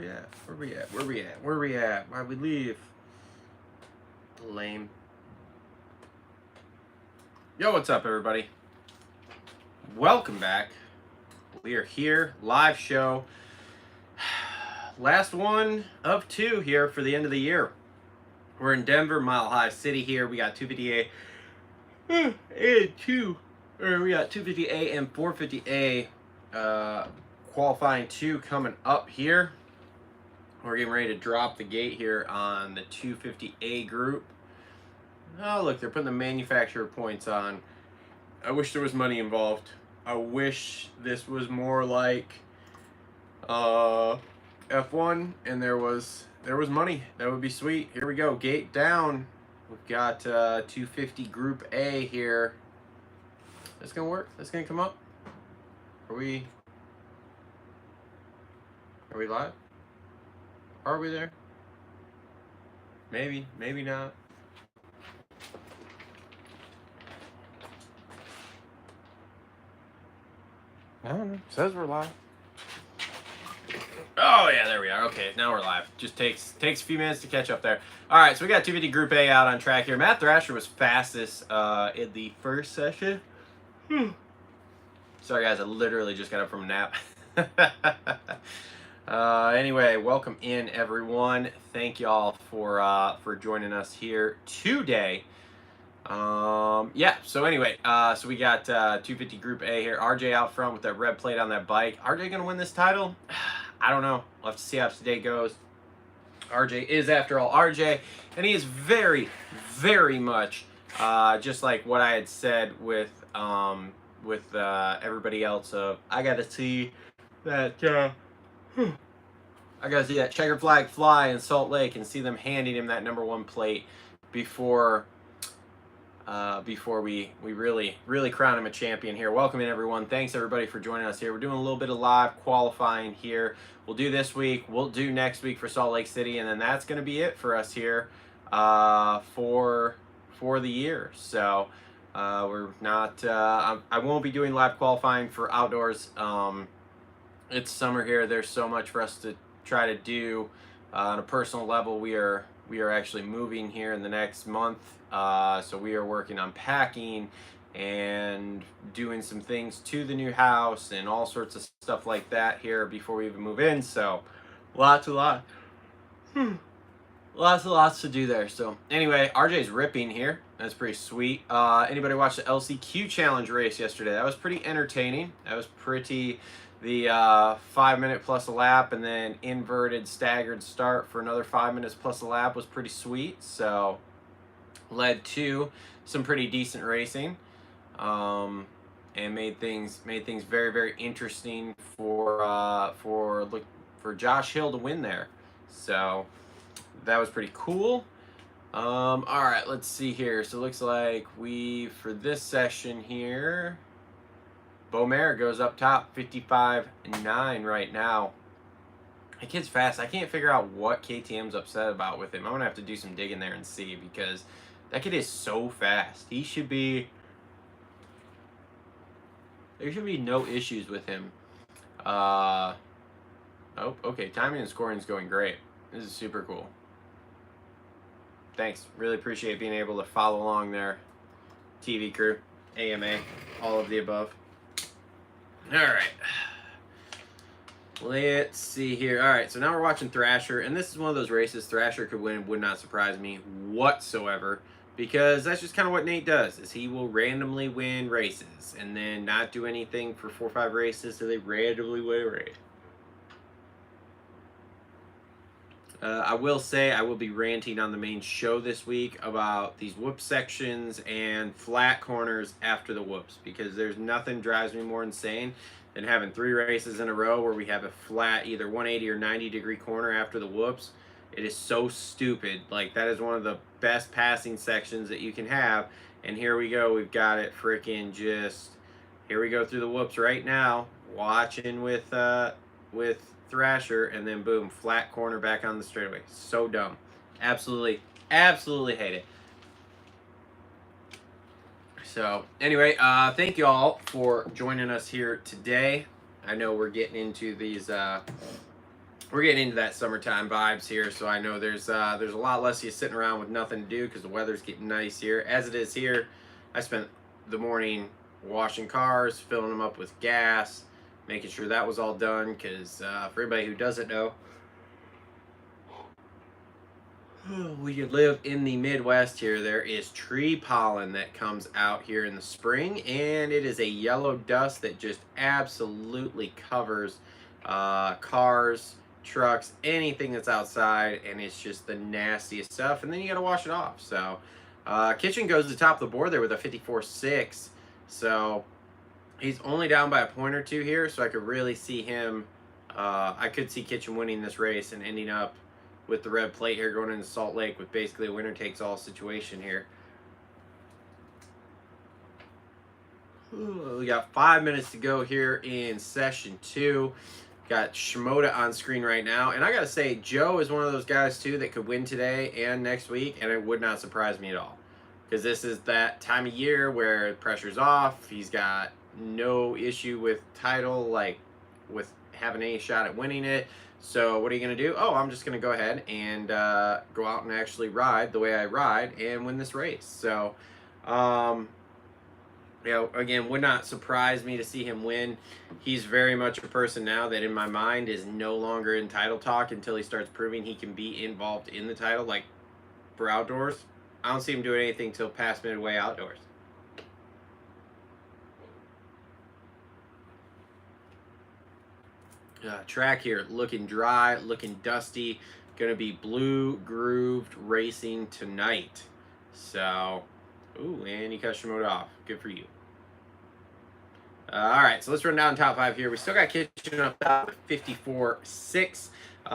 we at? Where we at? Where we at? Where we at? Why'd we leave? Lame. Yo, what's up, everybody? Welcome back. We are here, live show. Last one of two here for the end of the year. We're in Denver, Mile High City here. We got 250A and we got 250A and 450A qualifying 2 coming up here. We're getting ready to drop the gate here on the 250A group. Oh, look, they're putting the manufacturer points on. I wish there was money involved. I wish this was more like F1 and there was money. That would be sweet. Here we go. Gate down. We've got 250 Group A here. That's gonna work. That's gonna come up. Are we live? Are we there? Maybe, maybe not. I don't know. It says we're live. Oh yeah, there we are. Okay, now we're live. Just takes a few minutes to catch up there. All right, so we got 250 Group A out on track here. Matt Thrasher was fastest in the first session. Sorry guys, I literally just got up from a nap. Anyway, welcome in everyone. Thank y'all for joining us here today. Yeah, so anyway, so we got 250 Group A here. RJ out front with that red plate on that bike. RJ gonna win this title? I don't know. We'll have to see how today goes. RJ is, after all, RJ, and he is very, very much just like what I had said with everybody else. I gotta see that. I gotta see that checker flag fly in Salt Lake and see them handing him that #1 plate before we really crown him a champion here. Welcome in everyone. Thanks everybody for joining us here. We're doing a little bit of live qualifying here. We'll do this week. We'll do next week for Salt Lake City, and then that's going to be it for us here for the year. So we're not. I won't be doing live qualifying for outdoors. It's summer here. There's so much for us to try to do on a personal level. We are actually moving here in the next month. So we are working on packing and doing some things to the new house and all sorts of stuff like that here before we even move in. So lots to do there. So anyway, RJ's ripping here. That's pretty sweet. Anybody watch the LCQ challenge race yesterday? That was pretty entertaining. That was pretty, the 5 minute plus a lap and then inverted staggered start for another 5 minutes plus a lap was pretty sweet. So led to some pretty decent racing, and made things very, very interesting for Josh Hill to win there. So that was pretty cool. All right, let's see here. So it looks like for this session here, Beaumer goes up top, 55.9 right now. That kid's fast. I can't figure out what KTM's upset about with him. I'm gonna have to do some digging there and see, because that kid is so fast. There should be no issues with him. Oh, okay. Timing and scoring is going great. This is super cool. Thanks. Really appreciate being able to follow along there. TV crew, AMA, all of the above. All right. Let's see here. All right, so now we're watching Thrasher, and this is one of those races Thrasher could win. Would not surprise me whatsoever, because that's just kind of what Nate does, is he will randomly win races and then not do anything for 4 or 5 races, so they randomly win a race. I will say I will be ranting on the main show this week about these whoop sections and flat corners after the whoops, because there's nothing drives me more insane than having 3 races in a row where we have a flat either 180 or 90 degree corner after the whoops. It is so stupid. Like, that is one of the best passing sections that you can have, and here we go. We've got it freaking just, here we go through the whoops right now, watching with Thrasher, and then boom, flat corner back on the straightaway. So dumb. Absolutely hate it. So anyway, thank you all for joining us here today. I know we're getting into these we're getting into that summertime vibes here, so I know there's a lot less of you sitting around with nothing to do because the weather's getting nice here. As it is here, I spent the morning washing cars, filling them up with gas, making sure that was all done because for everybody who doesn't know, we live in the Midwest here. There is tree pollen that comes out here in the spring, and it is a yellow dust that just absolutely covers cars, trucks, anything that's outside, and it's just the nastiest stuff. And then you got to wash it off. So, Kitchen goes to the top of the board there with a 54.6. So, he's only down by a point or two here, so I could really see him. I could see Kitchen winning this race and ending up with the red plate here going into Salt Lake with basically a winner takes all situation here. We got 5 minutes to go here in session 2. Got Shimoda on screen right now. And I got to say, Joe is one of those guys, too, that could win today and next week, and it would not surprise me at all. Because this is that time of year where pressure's off. He's got no issue with title, like with having any shot at winning it. So what are you going to do? Oh, I'm just going to go ahead and go out and actually ride the way I ride and win this race. So, again, would not surprise me to see him win. He's very much a person now that in my mind is no longer in title talk until he starts proving he can be involved in the title. Like for outdoors, I don't see him doing anything till past midway outdoors. Track here looking dry, looking dusty. Gonna be blue grooved racing tonight. So, ooh, and you cut Shimoda off. Good for you. All right, so let's run down top 5 here. We still got Kitchen up top with 54.6.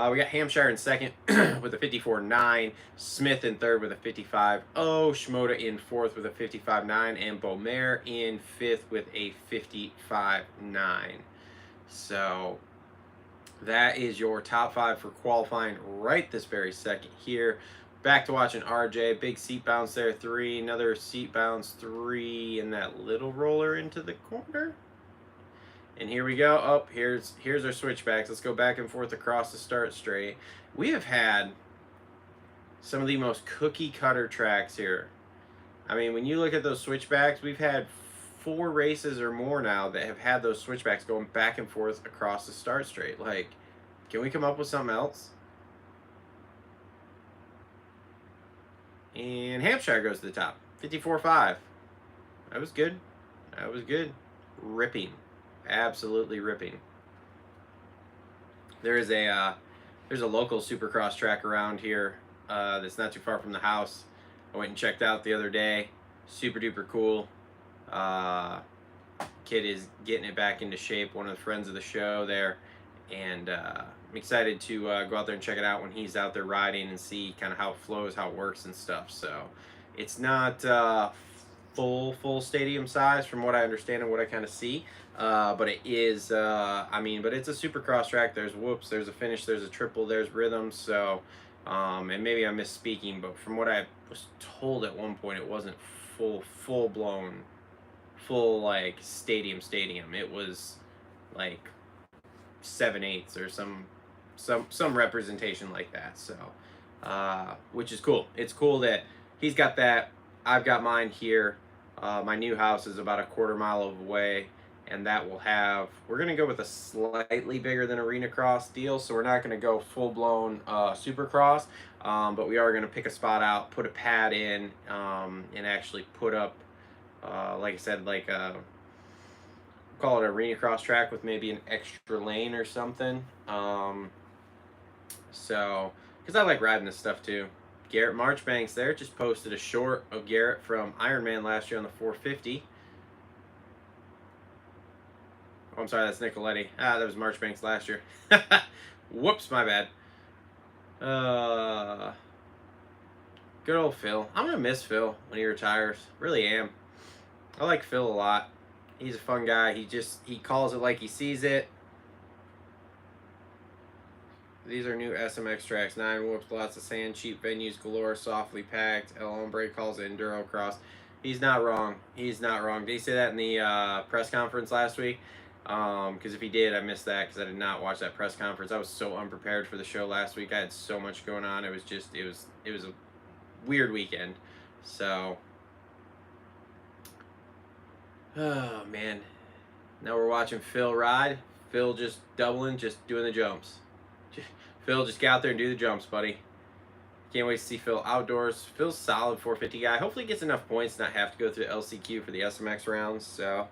We got Hampshire in second with a 54.9. Smith in third with a 55.0. Shimoda in fourth with a 55.9. And Beaumer in fifth with a 55.9. So that is your top 5 for qualifying right this very second here. Back to watching RJ. Big seat bounce there, 3. Another seat bounce, 3. And that little roller into the corner. And here we go. Oh, here's our switchbacks. Let's go back and forth across the start straight. We have had some of the most cookie cutter tracks here. I mean, when you look at those switchbacks, we've had 4 races or more now that have had those switchbacks going back and forth across the start straight. Like, can we come up with something else? And Hampshire goes to the top. 54.5. That was good. That was good. Ripping. Absolutely ripping. There's a local supercross track around here that's not too far from the house. I went and checked out the other day. Super duper cool. Kid is getting it back into shape. One of the friends of the show there, and I'm excited to go out there and check it out when he's out there riding and see kind of how it flows, how it works and stuff. So it's not full stadium size from what I understand and what I kind of see, but it is but it's a supercross track. There's whoops, there's a finish, there's a triple, there's rhythm. So and maybe I'm misspeaking, but from what I was told at one point, it wasn't full blown like stadium. It was like 7/8 or some representation like that. So which is cool. It's cool that he's got that. I've got mine here. My new house is about a quarter mile away, and that will have, we're going to go with a slightly bigger than Arena Cross deal, so we're not going to go full-blown Supercross, but we are going to pick a spot out, put a pad in, and actually put up, like I said, like call it an Arena Cross track with maybe an extra lane or something. So, because I like riding this stuff too. Garrett Marchbanks there just posted a short of Garrett from Ironman last year on the 450. Oh, I'm sorry, that's Nicoletti. That was Marchbanks last year. Whoops, my bad. Good old Phil. I'm going to miss Phil when he retires. Really am. I like Phil a lot. He's a fun guy. He calls it like he sees it. These are new SMX tracks. 9 whoops, lots of sand, cheap venues galore, softly packed. El Hombre calls it Enduro Cross. He's not wrong. He's not wrong. Did he say that in the press conference last week? Because if he did, I missed that because I did not watch that press conference. I was so unprepared for the show last week. I had so much going on. It was a weird weekend. So, oh man, now we're watching Phil ride. Phil just doubling, just doing the jumps. Phil, just get out there and do the jumps, buddy. Can't wait to see Phil outdoors. Phil's solid 450 guy. Hopefully he gets enough points to not have to go through the LCQ for the SMX rounds. So.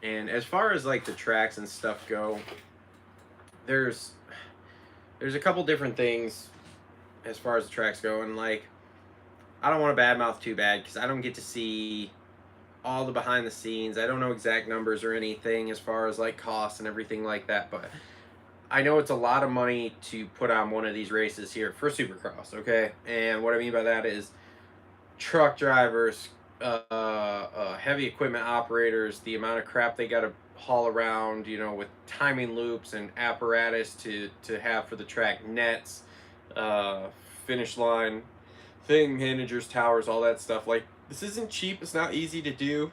And as far as like the tracks and stuff go, there's a couple different things as far as the tracks go, and like I don't want to badmouth too bad because I don't get to see all the behind the scenes. I don't know exact numbers or anything as far as like costs and everything like that, but I know it's a lot of money to put on one of these races here for Supercross, okay? And what I mean by that is truck drivers, heavy equipment operators, the amount of crap they got to haul around, you know, with timing loops and apparatus to have for the track, nets, finish line, thing managers, towers, all that stuff. Like, this isn't cheap. It's not easy to do.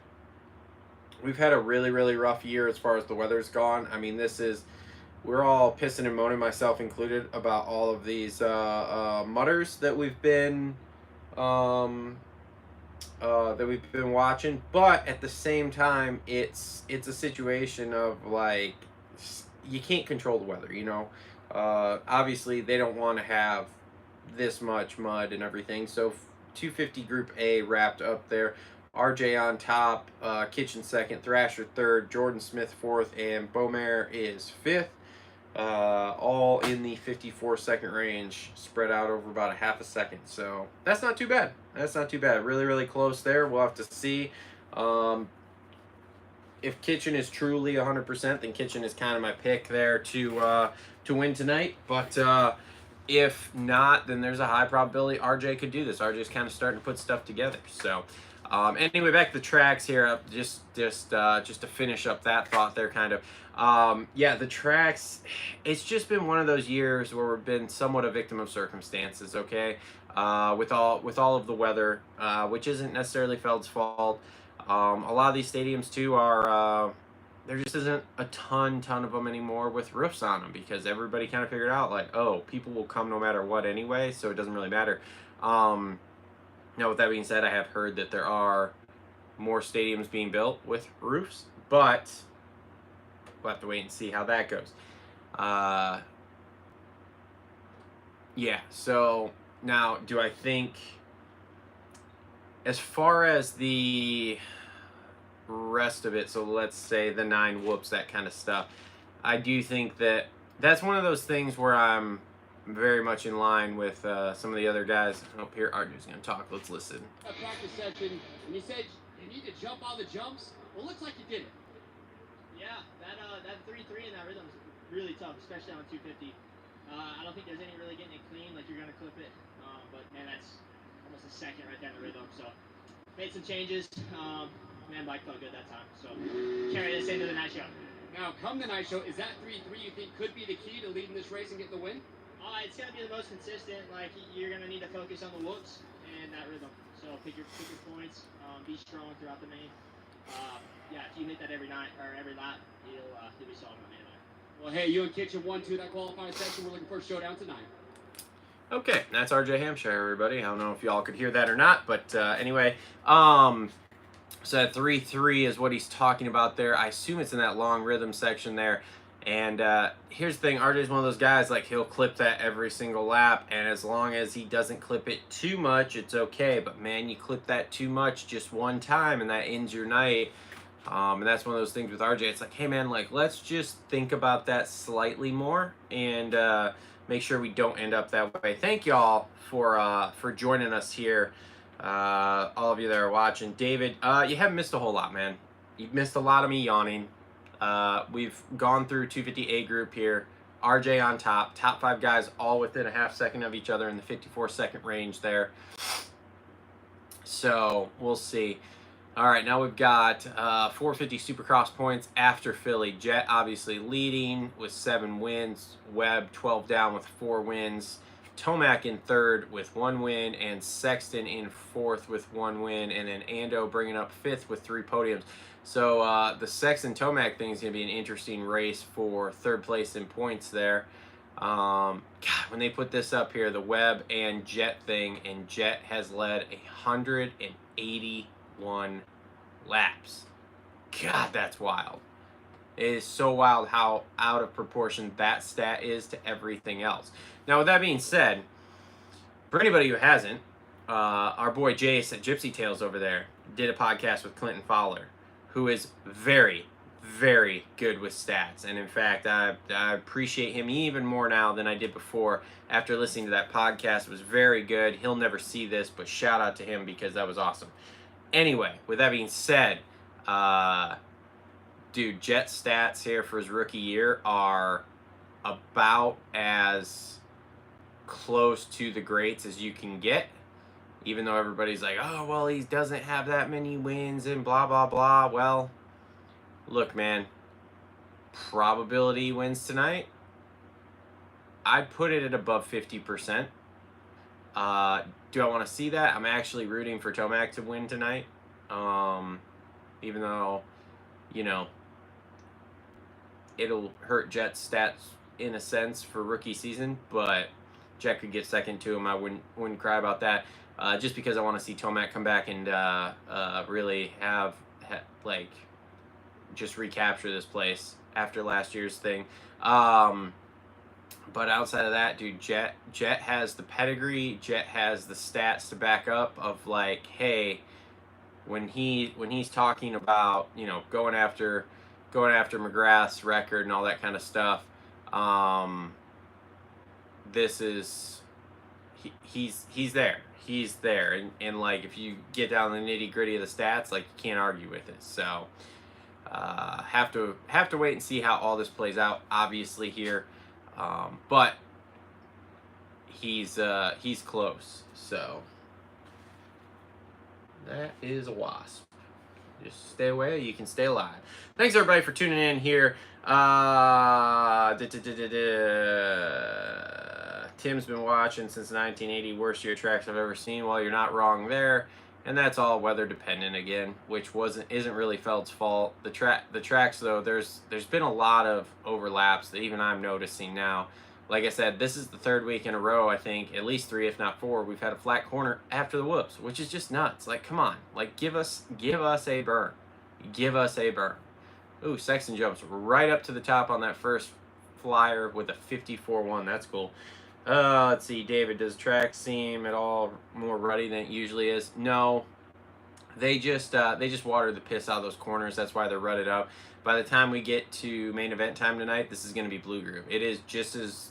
We've had a really, really rough year as far as the weather's gone. I mean, we're all pissing and moaning, myself included, about all of these mutters that we've been watching, but at the same time, it's a situation of like you can't control the weather, you know. Obviously, they don't want to have this much mud and everything. So 250 Group A wrapped up there. RJ on top, Kitchen second, Thrasher third, Jordan Smith fourth, and Beaumare is fifth. All in the 54-second range, spread out over about a half a second. So that's not too bad. That's not too bad. Really, really close there. We'll have to see. If Kitchen is truly 100%, then Kitchen is kind of my pick there to win tonight. But if not, then there's a high probability RJ could do this. RJ's kind of starting to put stuff together. So anyway, back to the tracks here. Just to finish up that thought there, kind of. Yeah, the tracks. It's just been one of those years where we've been somewhat a victim of circumstances. Okay, with all of the weather, which isn't necessarily Feld's fault. A lot of these stadiums too are. There just isn't a ton of them anymore with roofs on them because everybody kind of figured out like, oh, people will come no matter what anyway, so it doesn't really matter. Now, with that being said, I have heard that there are more stadiums being built with roofs, but we'll have to wait and see how that goes. Yeah, so now, do I think, as far as the rest of it, so let's say the 9 whoops, that kind of stuff, I do think that that's one of those things where I'm very much in line with some of the other guys. Oh, here Arju's gonna talk. Let's listen. A practice session, and you said you need to jump all the jumps. Well, it looks like you did it. Yeah, that 3-3 and that rhythm is really tough, especially on 250. I don't think there's any really getting it clean, like you're gonna clip it. But man, that's almost a second right there in the rhythm. So made some changes. Man, bike felt good that time. So carry this into the night show. Now, come the night show, is that 3-3 you think could be the key to leading this race and getting the win? It's gonna be the most consistent. Like you're gonna need to focus on the whoops and that rhythm. So pick your points. Be strong throughout the main. Yeah, if you hit that every night or every lap, you'll be solid on the main line. Well, hey, you and Kitchen won that qualifying section. We're looking for a showdown tonight. Okay, that's RJ Hampshire, everybody. I don't know if y'all could hear that or not, but anyway, so that 3-3 is what he's talking about there. I assume it's in that long rhythm section there. And here's the thing, RJ's one of those guys, like, he'll clip that every single lap, and as long as he doesn't clip it too much, it's okay. But, man, you clip that too much just one time, and that ends your night. And that's one of those things with RJ. It's like, hey, man, like, let's just think about that slightly more and make sure we don't end up that way. Thank y'all for joining us here, all of you that are watching. David, you haven't missed a whole lot, man. You've missed a lot of me yawning. We've gone through 250A group here. RJ on top 5 guys all within a half second of each other in the 54-second range there. So we'll see. All right, now we've got 450 Supercross points after Philly. Jet obviously leading with 7 wins. Webb 12 down with 4 wins. Tomac in third with 1 win, and Sexton in fourth with 1 win, and then Ando bringing up fifth with 3 podiums. So the Sexton Tomac thing is going to be an interesting race for third place in points there. God, when they put this up here, the Webb and Jet thing, and Jet has led 181 laps. God, that's wild. It is so wild how out of proportion that stat is to everything else. Now, with that being said, for anybody who hasn't, our boy Jace at Gypsy Tales over there did a podcast with Clinton Fowler, who is very, very good with stats. And in fact, I appreciate him even more now than I did before after listening to that podcast. It was very good. He'll never see this, but shout out to him because that was awesome. Anyway, with that being said, dude, Jet stats here for his rookie year are about as close to the greats as you can get, even though everybody's like, oh, well, he doesn't have that many wins and blah, blah, blah. Well, look, man, probability wins tonight, I'd put it at above 50%. Do I want to see that? I'm actually rooting for Tomac to win tonight, even though, you know, it'll hurt Jet's stats in a sense for rookie season, but Jet could get second to him. I wouldn't cry about that, just because I want to see Tomac come back and really have like just recapture this place after last year's thing. But outside of that, dude, Jet has the pedigree. Jet has the stats to back up of like, hey, when he's talking about, you know, going after McGrath's record and all that kind of stuff. This is he's there. He's there, and like if you get down the nitty gritty of the stats, like you can't argue with it. So have to wait and see how all this plays out. Obviously here, but he's close. So that is a wasp. Just stay away. You can stay alive. Thanks everybody for tuning in here. Tim's been watching since 1980. Worst year tracks I've ever seen. Well, you're not wrong there, and that's all weather dependent again, which isn't really Feld's fault. The tracks though, there's been a lot of overlaps that even I'm noticing now. Like I said, this is the third week in a row, I think, at least 3 if not 4, we've had a flat corner after the whoops, which is just nuts. Like, come on, like give us a burn, give us a burn. Ooh, Sexton jumps right up to the top on that first flyer with a 54-1. That's cool. Let's see, David, does track seem at all more ruddy than it usually is? No, they just water the piss out of those corners. That's why they're rutted up. By the time we get to main event time tonight, this is going to be blue groove. It is just as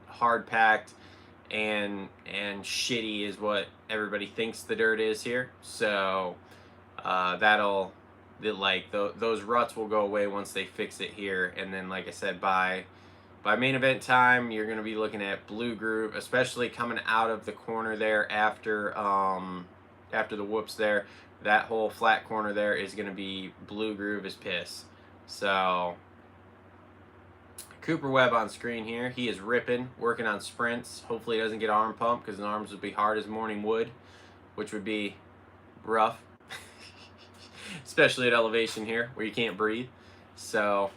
hard packed and shitty as what everybody thinks the dirt is here. So those ruts will go away once they fix it here, and then like I said, by main event time, you're going to be looking at blue groove, especially coming out of the corner there after the whoops there. That whole flat corner there is going to be blue groove as piss. So Cooper Webb on screen here. He is ripping, working on sprints. Hopefully he doesn't get arm pump because his arms would be hard as morning wood, which would be rough, especially at elevation here where you can't breathe. So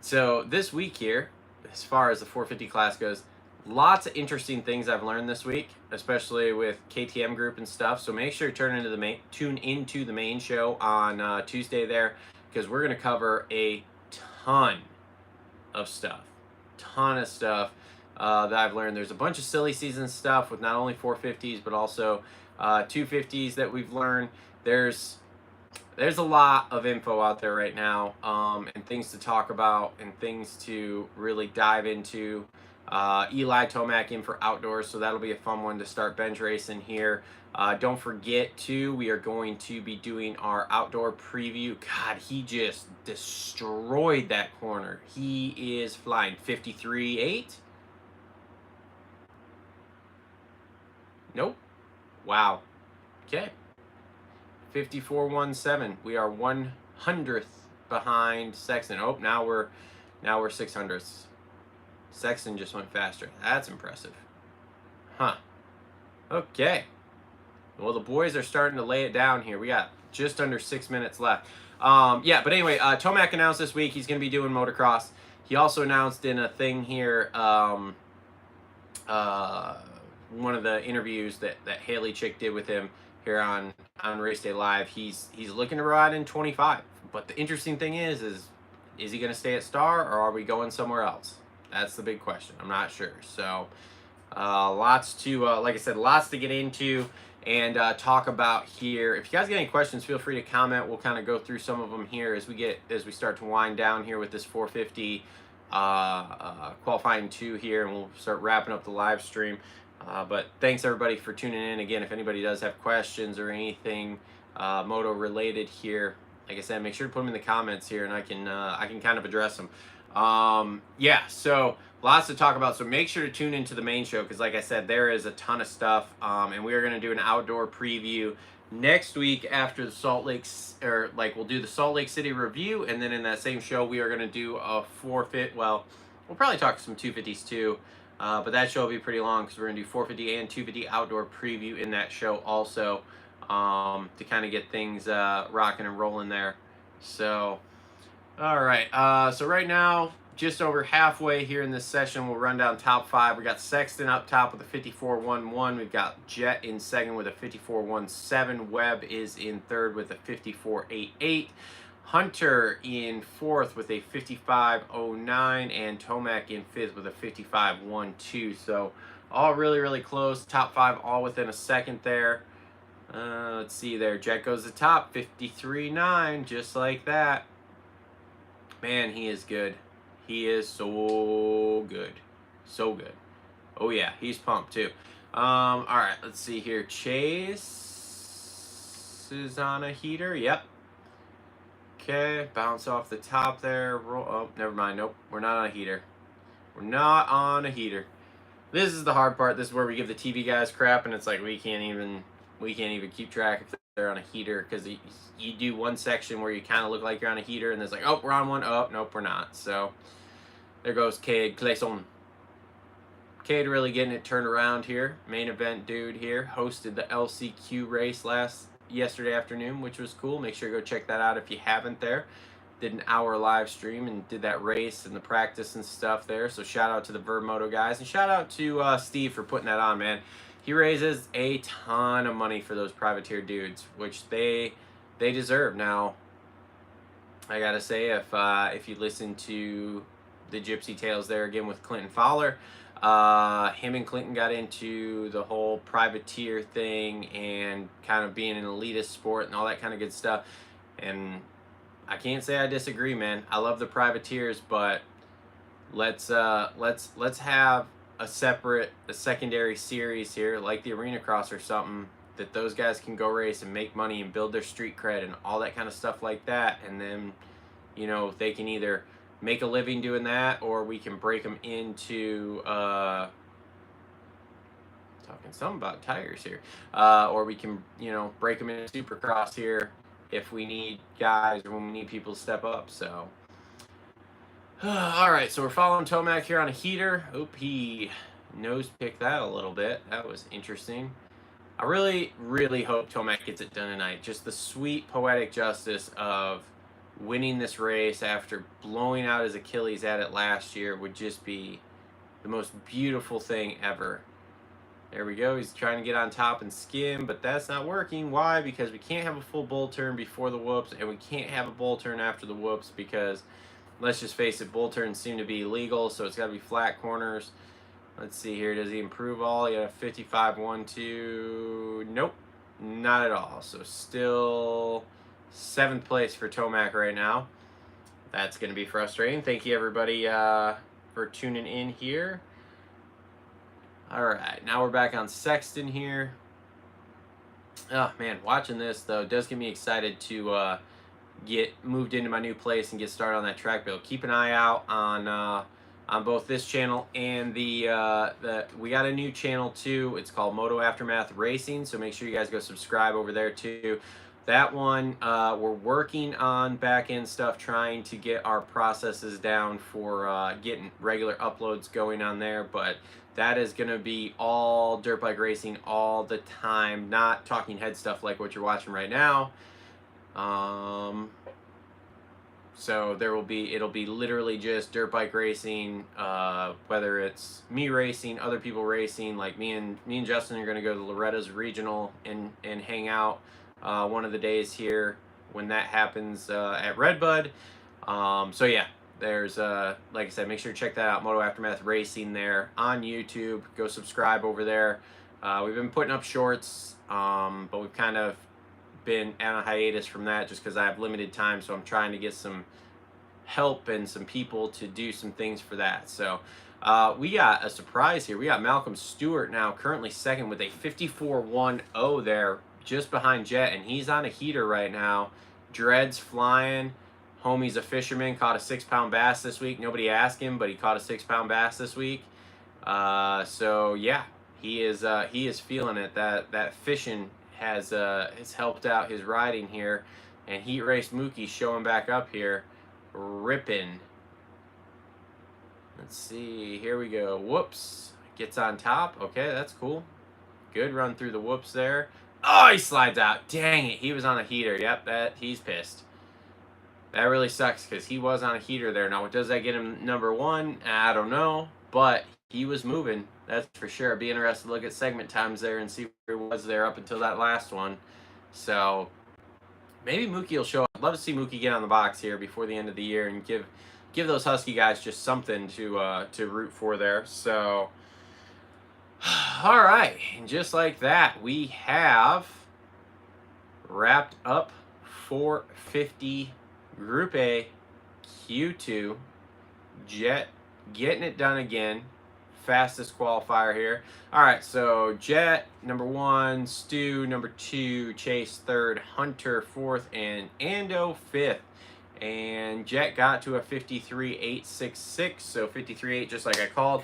so this week here, as far as the 450 class goes, lots of interesting things I've learned this week, especially with KTM group and stuff. So make sure to tune into the main show on Tuesday there, because we're going to cover a ton of stuff that I've learned. There's a bunch of silly season stuff with not only 450s but also 250s that we've learned. There's a lot of info out there right now, and things to talk about and things to really dive into. Eli Tomac in for outdoors, so that'll be a fun one to start bench racing here. Don't forget too, we are going to be doing our outdoor preview. God, he just destroyed that corner. He is flying 53.8. Nope. Wow. Okay. 54.17. We are 100th behind Sexton. Oh, now we're 600ths. Sexton just went faster. That's impressive. Huh. Okay. Well, the boys are starting to lay it down here. We got just under 6 minutes left. Yeah, but anyway, Tomac announced this week he's going to be doing motocross. He also announced in a thing here, one of the interviews that Haley Chick did with him here on Race Day Live, he's looking to ride in 25. But the interesting thing is he going to stay at Star, or are we going somewhere else? That's the big question. I'm not sure. So lots to like I said, lots to get into and talk about here. If you guys get any questions, feel free to comment. We'll kind of go through some of them here as we start to wind down here with this 450 qualifying 2 here, and we'll start wrapping up the live stream. But thanks everybody for tuning in. Again, if anybody does have questions or anything moto related here, like I said, make sure to put them in the comments here, and I can kind of address them. Yeah, so lots to talk about. So make sure to tune into the main show, because like I said, there is a ton of stuff. And we are going to do an outdoor preview next week after the Salt Lake, or like we'll do the Salt Lake City review, and then in that same show we are going to do a 450. Well, we'll probably talk some 250s too. But that show will be pretty long because we're going to do 450 and 250 outdoor preview in that show also, to kind of get things rocking and rolling there. So, all right. So right now, just over halfway here in this session, we'll run down top 5. We got Sexton up top with a 54.11. We've got Jet in second with a 54.17. Webb is in third with a 54.88. Hunter in fourth with a 55.09, and Tomac in fifth with a 55.12. So all really, really close. Top 5 all within a second there. Let's see there. Jet goes to top, 53.9, just like that. Man, he is good. He is so good. So good. Oh, yeah, he's pumped too. All right, let's see here. Chase is on a heater. Yep. Okay, bounce off the top there. Roll. Oh, never mind. Nope, we're not on a heater. We're not on a heater. This is the hard part. This is where we give the TV guys crap, and it's like we can't even keep track if they're on a heater, because you do one section where you kind of look like you're on a heater, and it's like, oh, we're on one. Oh, nope, we're not. So there goes Cade Clayson. Cade really getting it turned around here. Main event dude here. Hosted the LCQ race yesterday afternoon, which was cool. Make sure to go check that out if you haven't there. Did an hour live stream and did that race and the practice and stuff there. So shout out to the Vermoto guys, and shout out to Steve for putting that on, man. He raises a ton of money for those privateer dudes, which they deserve. Now, I gotta say, if you listen to the Gypsy Tales there again with Clinton Fowler, him and Clinton got into the whole privateer thing and kind of being an elitist sport and all that kind of good stuff. And I can't say I disagree, man. I love the privateers, but let's have a secondary series here, like the Arena Cross or something, that those guys can go race and make money and build their street cred and all that kind of stuff like that. And then, you know, they can either make a living doing that, or we can break them into talking something about tires here, or we can, you know, break them into Supercross here if we need guys or when we need people to step up. So all right, so we're following Tomac here on a heater. Oop, he nose picked that a little bit. That was interesting. I really, really hope Tomac gets it done tonight. Just the sweet poetic justice of winning this race after blowing out his Achilles at it last year would just be the most beautiful thing ever. There we go. He's trying to get on top and skim, but that's not working. Why? Because we can't have a full bull turn before the whoops, and we can't have a bull turn after the whoops because, let's just face it, bull turns seem to be illegal, so it's got to be flat corners. Let's see here. Does he improve all? Yeah, 55.12. Nope, not at all. So still 7th place for Tomac right now. That's going to be frustrating. Thank you, everybody, for tuning in here. All right, now we're back on Sexton here. Oh, man, watching this, though, does get me excited to get moved into my new place and get started on that track build. Keep an eye out on both this channel and we got a new channel, too. It's called Moto Aftermath Racing, so make sure you guys go subscribe over there, too. that one, we're working on back-end stuff, trying to get our processes down for getting regular uploads going on there. But that is going to be all dirt bike racing all the time, not talking head stuff like what you're watching right now. So it'll be literally just dirt bike racing, whether it's me racing, other people racing. Like me and Justin are going to go to Loretta's regional and hang out one of the days here when that happens at Redbud. So yeah, there's like I said, make sure to check that out, Moto Aftermath Racing there on YouTube. Go subscribe over there. We've been putting up shorts, but we've kind of been on a hiatus from that just because I have limited time, so I'm trying to get some help and some people to do some things for that. So we got a surprise here. We got Malcolm Stewart now currently second with a 54.10 there, just behind Jet, and he's on a heater right now. Dreads flying. Homie's a fisherman, caught a 6-pound bass this week. Nobody asked him, but he caught a 6-pound bass this week. So yeah, he is feeling it. That fishing has helped out his riding here. And Heat Race Mookie showing back up here, ripping. Let's see, here we go. Whoops, gets on top. Okay, that's cool. Good run through the whoops there. Oh, he slides out. Dang it, he was on a heater. Yep, he's pissed. That really sucks because he was on a heater there. Now, does that get him number one? I don't know, but he was moving. That's for sure. Be interested to look at segment times there and see where he was there up until that last one. So maybe Mookie will show up. I'd love to see Mookie get on the box here before the end of the year and give those Husky guys just something to root for there. So, all right, and just like that, we have wrapped up 450 Group A Q2. Jet getting it done again. Fastest qualifier here. All right, so Jet number 1, Stu number 2, Chase 3rd, Hunter 4th, and Ando 5th. And Jet got to a 53.866, so 53.8 just like I called.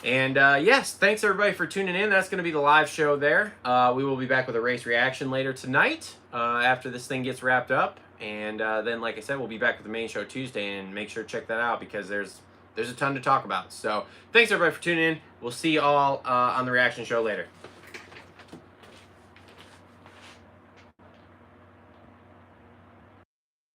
And yes, thanks everybody for tuning in. That's going to be the live show there. We will be back with a race reaction later tonight after this thing gets wrapped up. And then, like I said, we'll be back with the main show Tuesday, and make sure to check that out because there's a ton to talk about. So thanks everybody for tuning in. We'll see you all on the reaction show later.